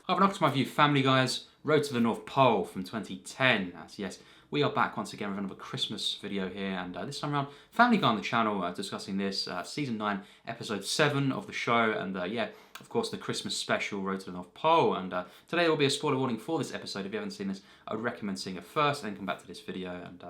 I've welcome to my view Family Guy's Road to the North Pole from 2010. As yes, we are back once again with another Christmas video here, and this time around, Family Guy on the channel discussing this season 9, episode 7 of the show, and yeah, of course, the Christmas special Road to the North Pole. And today there will be a spoiler warning for this episode. If you haven't seen this, I would recommend seeing it first, then come back to this video, and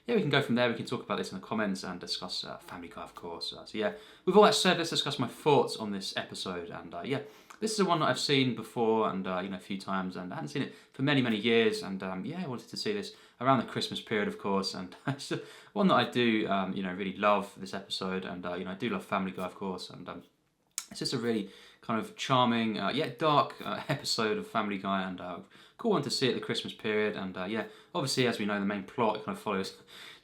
yeah, we can go from there. We can talk about this in the comments and discuss Family Guy, of course. So yeah, with all that said, let's discuss my thoughts on this episode, and yeah. This is the one that I've seen before and a few times, and I hadn't seen it for many, many years, and yeah, I wanted to see this around the Christmas period, of course, and it's one that I do really love, this episode, and I do love Family Guy, of course, and it's just a really kind of charming yet dark episode of Family Guy, and cool one to see at the Christmas period. And yeah, obviously, as we know, the main plot kind of follows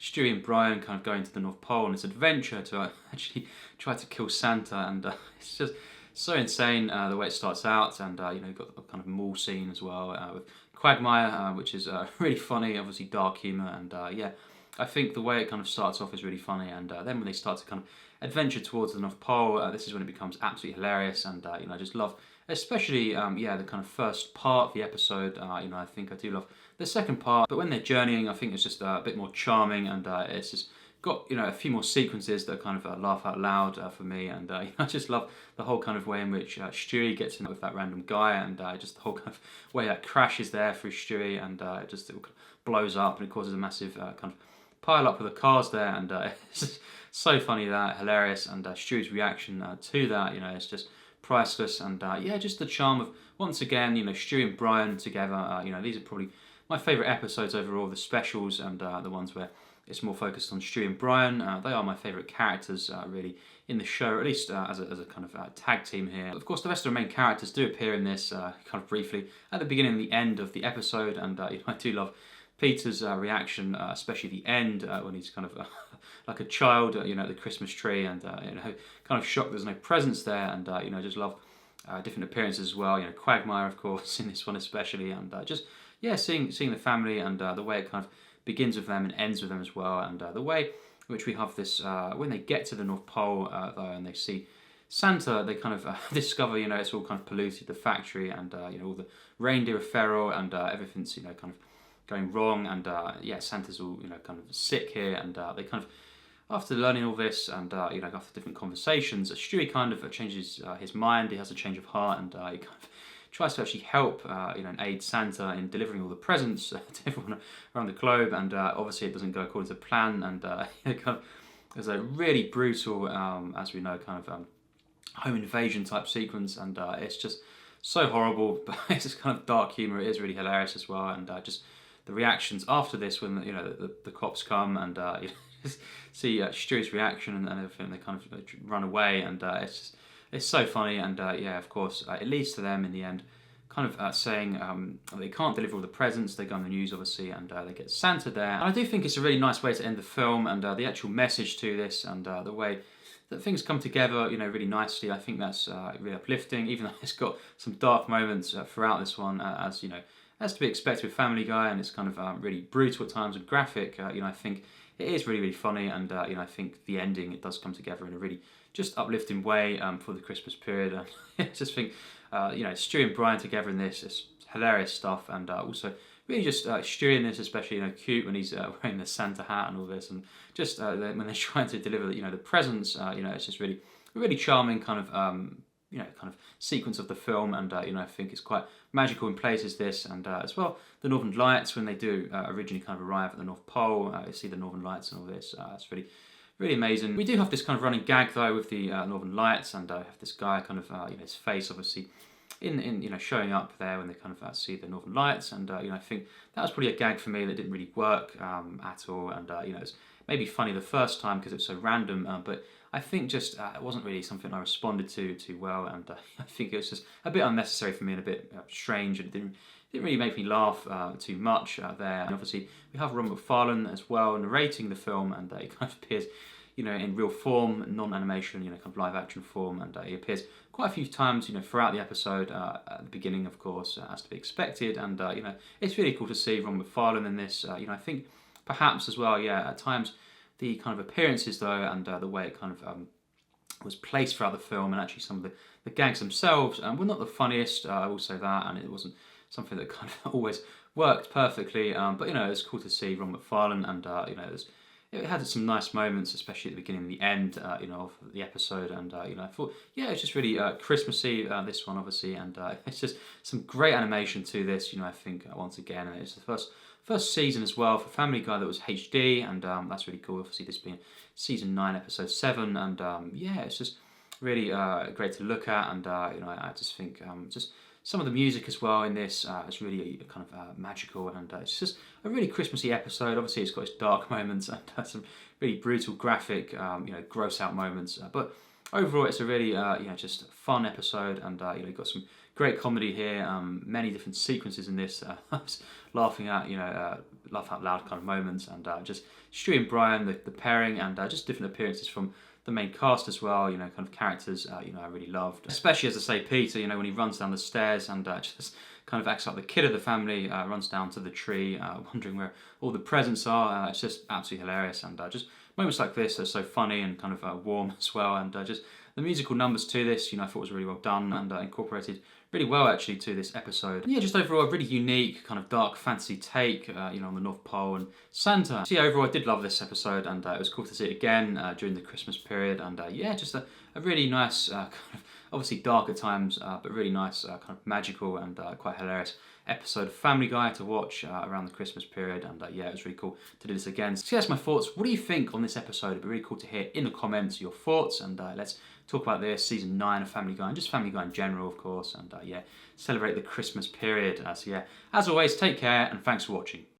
Stewie and Brian kind of going to the North Pole on this adventure to actually try to kill Santa, and it's just so insane the way it starts out. And you've got the kind of mall scene as well with Quagmire, which is really funny, obviously dark humour, and yeah, I think the way it kind of starts off is really funny, and then when they start to kind of adventure towards the North Pole, this is when it becomes absolutely hilarious, and I just love, especially yeah, the kind of first part of the episode. I think I do love the second part, but when they're journeying, I think it's just a bit more charming, and it's just got a few more sequences that kind of laugh out loud for me, and I just love the whole kind of way in which Stewie gets in with that random guy, and just the whole kind of way that crashes there through Stewie, and it just blows up and it causes a massive kind of pile up with the cars there, and it's just so funny, that hilarious, and Stewie's reaction to that, it's just priceless, and yeah, just the charm of, once again, Stewie and Brian together. These are probably my favourite episodes overall, the specials, and the ones where it's more focused on Stewie and Brian. They are my favourite characters, really, in the show, or at least as a kind of tag team here. Of course, the rest of the main characters do appear in this kind of briefly at the beginning and the end of the episode, and I do love Peter's reaction, especially the end when he's kind of like a child, at the Christmas tree, and kind of shocked there's no presents there, and just love different appearances as well. Quagmire, of course, in this one especially, and just yeah, seeing the family, and the way it kind of begins with them and ends with them as well, and the way in which we have this when they get to the North Pole though, and they see Santa, they kind of discover it's all kind of polluted, the factory, and all the reindeer are feral, and everything's kind of going wrong, and yeah, Santa's all kind of sick here, and they kind of, after learning all this, and after different conversations, Stewie kind of changes his mind. He has a change of heart, and he kind of tries to actually help and aid Santa in delivering all the presents to everyone around the globe, and obviously it doesn't go according to plan, and kind of, there's a really brutal, as we know, kind of home invasion type sequence, and it's just so horrible, but it's just kind of dark humour. It is really hilarious as well, and just the reactions after this when the cops come, and just see Stewie's reaction and everything. They kind of run away, and it's so funny, and yeah, of course, it leads to them in the end kind of saying they can't deliver all the presents. They go on the news, obviously, and they get Santa there. And I do think it's a really nice way to end the film, and the actual message to this, and the way that things come together, really nicely. I think that's really uplifting, even though it's got some dark moments throughout this one, as to be expected with Family Guy, and it's kind of really brutal at times and graphic. I think it is really, really funny, and I think the ending, it does come together in a really just uplifting way for the Christmas period. And I just think Stewie and Brian together in this is hilarious stuff, and also really just Stewie in this, especially cute when he's wearing the Santa hat and all this, and just when they're trying to deliver the presents, it's just really, really charming kind of kind of sequence of the film, and I think it's quite magical in places, this, and as well the Northern Lights when they do originally kind of arrive at the North Pole. You see the Northern Lights and all this. It's really, really amazing. We do have this kind of running gag though with the Northern Lights, and have this guy kind of his face obviously in showing up there when they kind of see the Northern Lights, and I think that was probably a gag for me that didn't really work at all, and it's maybe funny the first time because it's so random, but I think just it wasn't really something I responded to too well, and I think it was just a bit unnecessary for me and a bit strange, and it didn't really make me laugh too much there. And obviously we have Ron MacFarlane as well narrating the film, and he kind of appears in real form, non-animation, kind of live action form, and he appears quite a few times throughout the episode, at the beginning, of course, as to be expected, and it's really cool to see Ron MacFarlane in this. I think perhaps as well, yeah, at times the kind of appearances though, and the way it kind of was placed throughout the film, and actually some of the gags themselves were not the funniest. I will say that, and it wasn't something that kind of always worked perfectly. But it was cool to see Ron MacFarlane, and it had some nice moments, especially at the beginning and the end, of the episode. And I thought, it's just really Christmassy. This one, obviously, and it's just some great animation to this. I think once again, and it's the first season as well for Family Guy that was HD, and that's really cool. Obviously, this being season 9, episode 7, and it's just really great to look at, and I just think just some of the music as well in this is really kind of magical, and it's just a really Christmassy episode. Obviously, it's got its dark moments and some really brutal, graphic, gross out moments, but overall, it's a really just fun episode, and you've got some great comedy here. Many different sequences in this. I was laughing at laugh out loud kind of moments, and just Stewie and Brian, the pairing, and just different appearances from the main cast as well, kind of characters, I really loved. Especially, as I say, Peter, when he runs down the stairs and just kind of acts like the kid of the family, runs down to the tree, wondering where all the presents are. It's just absolutely hilarious, and just moments like this are so funny and kind of warm as well, and just the musical numbers to this, I thought was really well done, and incorporated really well actually to this episode. And just overall a really unique kind of dark fantasy take, on the North Pole and Santa. So overall I did love this episode, and it was cool to see it again during the Christmas period, and just a really nice kind of, obviously dark at times, but really nice kind of magical and quite hilarious episode of Family Guy to watch around the Christmas period, and it was really cool to do this again. So that's my thoughts. What do you think on this episode? It'd be really cool to hear in the comments your thoughts, and let's talk about this season 9 of Family Guy, and just Family Guy in general, of course, and celebrate the Christmas period. So as always, take care, and thanks for watching.